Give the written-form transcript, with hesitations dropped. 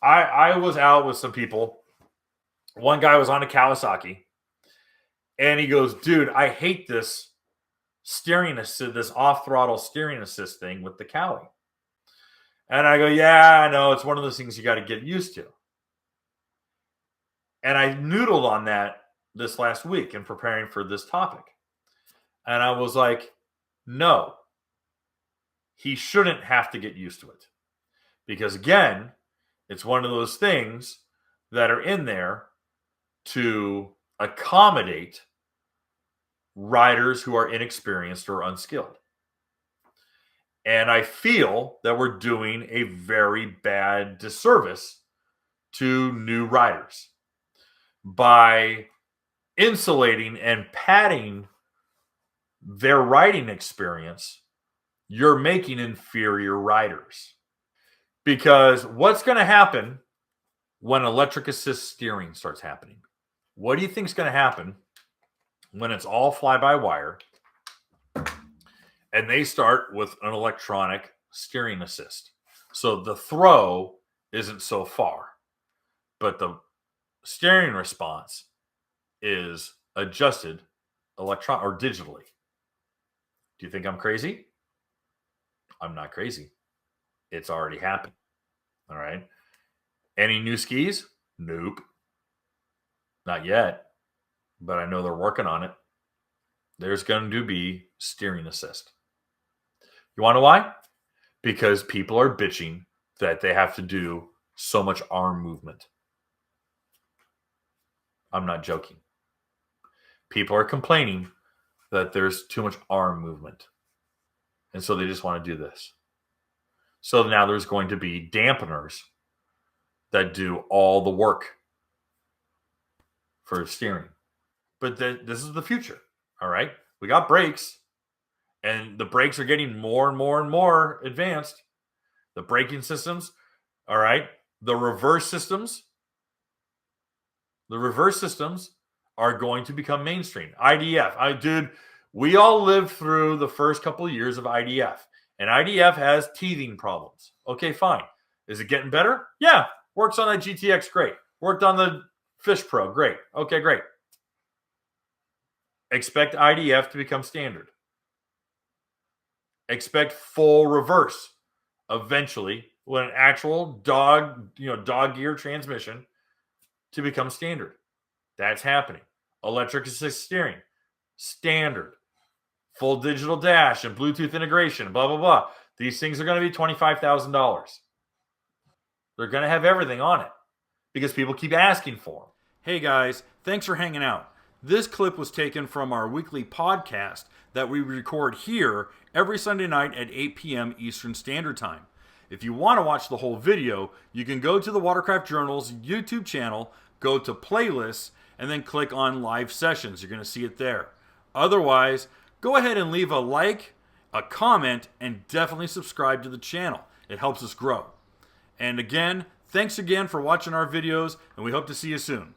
I was out with some people. One guy was on a Kawasaki, and he goes, "Dude, I hate this steering assist, this off throttle steering assist thing with the Cowie." And I go, "Yeah, I know. It's one of those things you got to get used to." And I noodled on that this last week in preparing for this topic. And I was like, no, he shouldn't have to get used to it. Because again, it's one of those things that are in there to accommodate riders who are inexperienced or unskilled. And I feel that we're doing a very bad disservice to new riders by insulating and padding their riding experience. You're making inferior riders. Because what's going to happen when electric assist steering starts happening? What do you think is going to happen when it's all fly-by-wire and they start with an electronic steering assist? So the throw isn't so far, but the steering response is adjusted electron or digitally. Do you think I'm crazy? I'm not crazy. It's already happened. All right. Any new skis? Nope. Not yet, but I know they're working on it. There's going to be steering assist. You want to know why? Because people are bitching that they have to do so much arm movement. I'm not joking. People are complaining that there's too much arm movement. And so they just want to do this. So now there's going to be dampeners that do all the work for steering. But this is the future, all right? We got brakes, and the brakes are getting more and more and more advanced. The braking systems, all right? The reverse systems are going to become mainstream. IDF. Dude, we all lived through the first couple of years of IDF. And IDF has teething problems. Okay, fine. Is it getting better? Yeah. Works on that GTX, great. Worked on the Fish Pro, great. Okay, great. Expect IDF to become standard. Expect full reverse eventually when an actual dog gear transmission to become standard. That's happening. Electric assist steering, standard. Full digital dash and Bluetooth integration, blah, blah, blah. These things are going to be $25,000. They're going to have everything on it because people keep asking for them. Hey guys, thanks for hanging out. This clip was taken from our weekly podcast that we record here every Sunday night at 8 p.m. Eastern Standard Time. If you want to watch the whole video, you can go to the Watercraft Journal's YouTube channel, go to playlists, and then click on live sessions. You're going to see it there. Otherwise, go ahead and leave a like, a comment, and definitely subscribe to the channel. It helps us grow. And again, thanks again for watching our videos, and we hope to see you soon.